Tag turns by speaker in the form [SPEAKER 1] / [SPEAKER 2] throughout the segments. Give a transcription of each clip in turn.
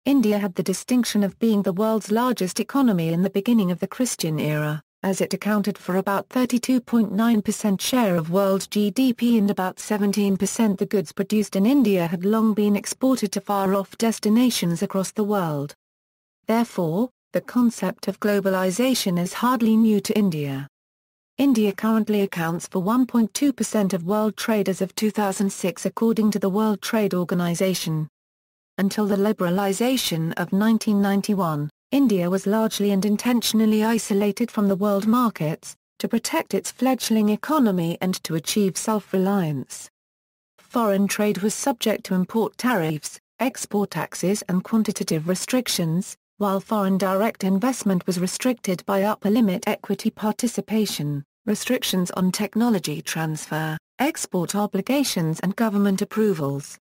[SPEAKER 1] India had the distinction of being the world's largest economy in the beginning of the Christian era, as it accounted for about 32.9% share of world GDP and about 17% the goods produced in India had long been exported to far-off destinations across the world. Therefore, the concept of globalization is hardly new to India. India currently accounts for 1.2% of world trade as of 2006 according to the World Trade Organization. Until the liberalisation of 1991, India was largely and intentionally isolated from the world markets, to protect its fledgling economy and to achieve self-reliance. Foreign trade was subject to import tariffs, export taxes and quantitative restrictions, while foreign direct investment was restricted by upper limit equity participation, restrictions on technology transfer, export obligations and government approvals.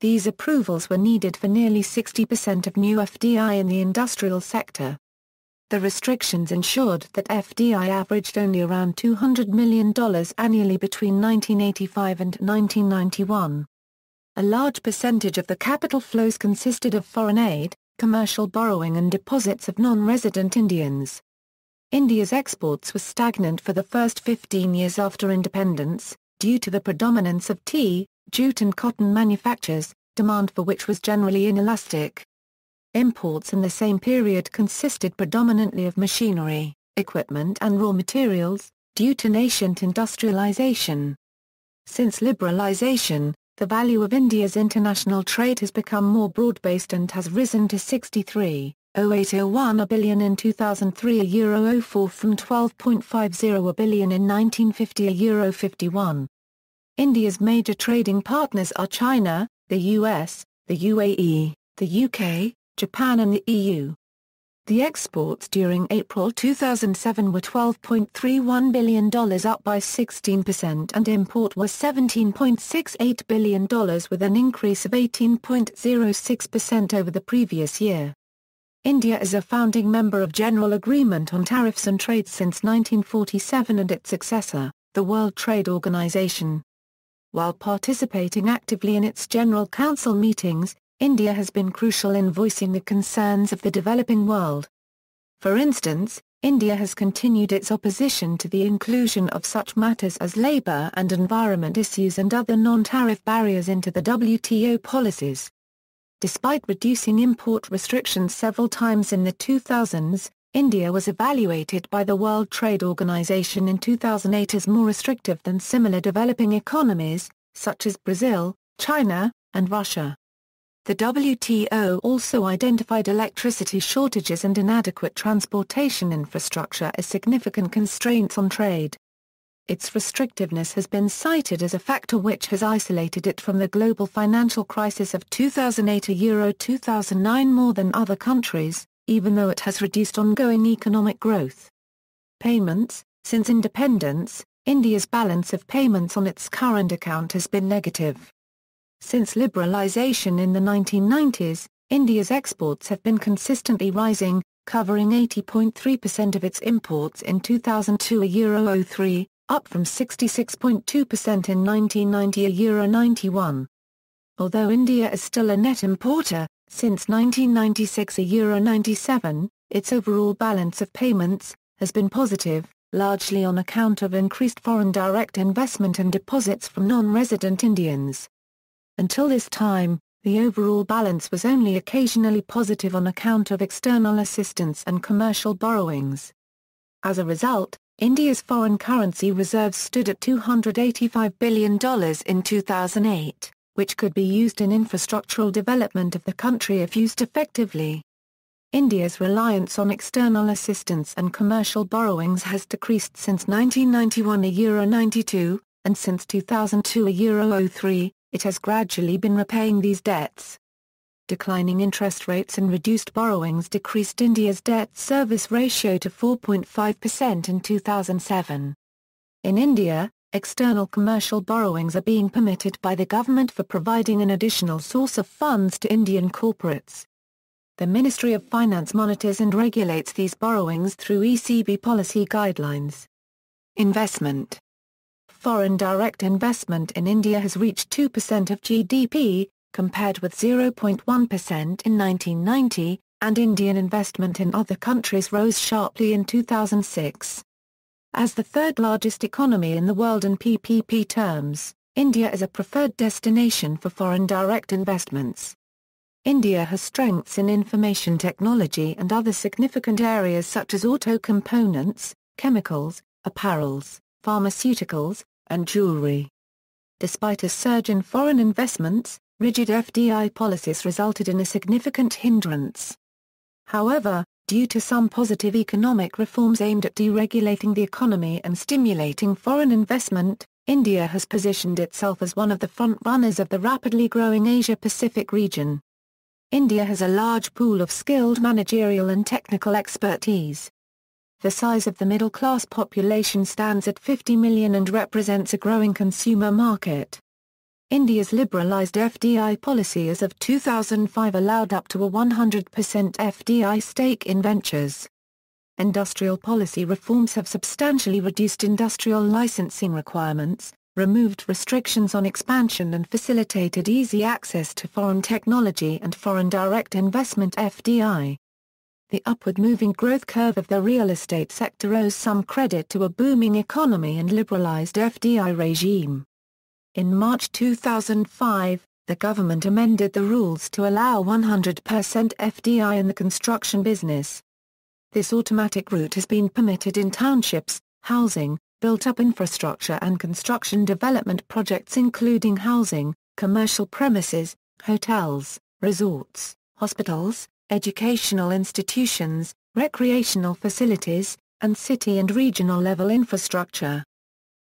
[SPEAKER 1] These approvals were needed for nearly 60% of new FDI in the industrial sector. The restrictions ensured that FDI averaged only around $200 million annually between 1985 and 1991. A large percentage of the capital flows consisted of foreign aid, commercial borrowing and deposits of non-resident Indians. India's exports were stagnant for the first 15 years after independence, due to the predominance of tea, jute and cotton manufactures, demand for which was generally inelastic. Imports in the same period consisted predominantly of machinery, equipment and raw materials, due to nascent industrialization. Since liberalisation, the value of India's international trade has become more broad-based and has risen to 63.0801 billion in 2003 €04 from 12.50 billion in 1950 €51. India's major trading partners are China, the US, the UAE, the UK, Japan and the EU. The exports during April 2007 were $12.31 billion up by 16% and import was $17.68 billion with an increase of 18.06% over the previous year. India is a founding member of General Agreement on Tariffs and Trade since 1947 and its successor, the World Trade Organization. While participating actively in its General Council meetings, India has been crucial in voicing the concerns of the developing world. For instance, India has continued its opposition to the inclusion of such matters as labour and environment issues and other non-tariff barriers into the WTO policies. Despite reducing import restrictions several times in the 2000s, India was evaluated by the World Trade Organization in 2008 as more restrictive than similar developing economies, such as Brazil, China, and Russia. The WTO also identified electricity shortages and inadequate transportation infrastructure as significant constraints on trade. Its restrictiveness has been cited as a factor which has isolated it from the global financial crisis of 2008-2009 more than other countries, even though it has reduced ongoing economic growth. Payments. Since independence, India's balance of payments on its current account has been negative. Since liberalisation in the 1990s, India's exports have been consistently rising, covering 80.3% of its imports in 2002 €03, up from 66.2% in 1990 €91. Although India is still a net importer, since 1996 €97, its overall balance of payments has been positive, largely on account of increased foreign direct investment and deposits from non-resident Indians. Until this time, the overall balance was only occasionally positive on account of external assistance and commercial borrowings. As a result, India's foreign currency reserves stood at $285 billion in 2008, which could be used in infrastructural development of the country if used effectively. India's reliance on external assistance and commercial borrowings has decreased since 1991 €92, and since 2002 €03. It has gradually been repaying these debts. Declining interest rates and reduced borrowings decreased India's debt service ratio to 4.5% in 2007. In India, external commercial borrowings are being permitted by the government for providing an additional source of funds to Indian corporates. The Ministry of Finance monitors and regulates these borrowings through ECB policy guidelines. Investment. Foreign direct investment in India has reached 2% of GDP, compared with 0.1% in 1990, and Indian investment in other countries rose sharply in 2006. As the third largest economy in the world in PPP terms, India is a preferred destination for foreign direct investments. India has strengths in information technology and other significant areas such as auto components, chemicals, apparels, pharmaceuticals, and jewelry. Despite a surge in foreign investments, rigid FDI policies resulted in a significant hindrance. However, due to some positive economic reforms aimed at deregulating the economy and stimulating foreign investment, India has positioned itself as one of the front-runners of the rapidly growing Asia-Pacific region. India has a large pool of skilled managerial and technical expertise. The size of the middle-class population stands at 50 million and represents a growing consumer market. India's liberalised FDI policy as of 2005 allowed up to a 100% FDI stake in ventures. Industrial policy reforms have substantially reduced industrial licensing requirements, removed restrictions on expansion and facilitated easy access to foreign technology and foreign direct investment (FDI). The upward-moving growth curve of the real estate sector owes some credit to a booming economy and liberalised FDI regime. In March 2005, the government amended the rules to allow 100% FDI in the construction business. This automatic route has been permitted in townships, housing, built-up infrastructure and construction development projects including housing, commercial premises, hotels, resorts, hospitals, educational institutions, recreational facilities, and city and regional level infrastructure.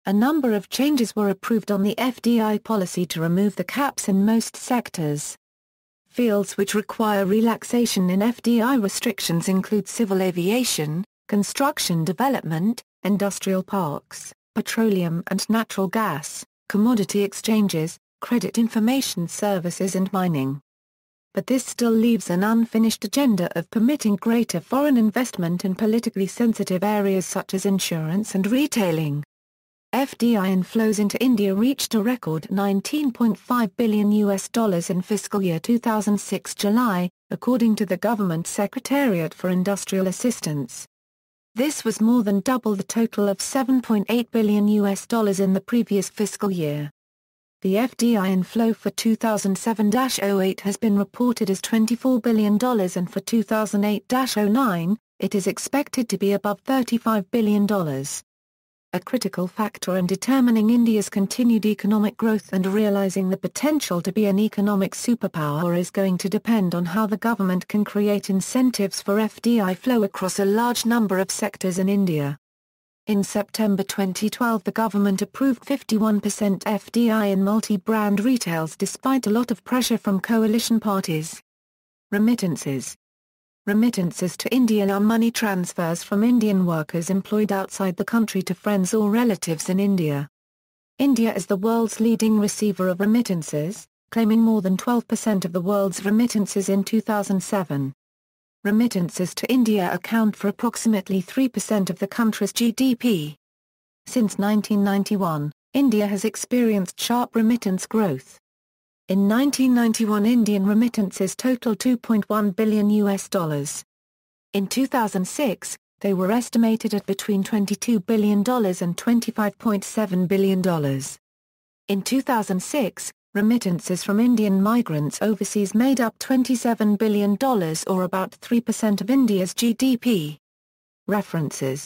[SPEAKER 1] A number of changes were approved on the FDI policy to remove the caps in most sectors. Fields which require relaxation in FDI restrictions include civil aviation, construction development, industrial parks, petroleum and natural gas, commodity exchanges, credit information services and mining. But this still leaves an unfinished agenda of permitting greater foreign investment in politically sensitive areas such as insurance and retailing. FDI inflows into India reached a record $19.5 billion in fiscal year 2006 July, according to the Government Secretariat for Industrial Assistance. This was more than double the total of $7.8 billion in the previous fiscal year. The FDI inflow for 2007-08 has been reported as $24 billion and for 2008-09, it is expected to be above $35 billion. A critical factor in determining India's continued economic growth and realizing the potential to be an economic superpower is going to depend on how the government can create incentives for FDI flow across a large number of sectors in India. In September 2012 the government approved 51% FDI in multi-brand retails despite a lot of pressure from coalition parties. Remittances. Remittances to India are money transfers from Indian workers employed outside the country to friends or relatives in India. India is the world's leading receiver of remittances, claiming more than 12% of the world's remittances in 2007. Remittances to India account for approximately 3% of the country's GDP. Since 1991, India has experienced sharp remittance growth. In 1991 Indian remittances totaled $2.1 billion. In 2006, they were estimated at between $22 billion and $25.7 billion. In 2006, remittances from Indian migrants overseas made up $27 billion or about 3% of India's GDP. References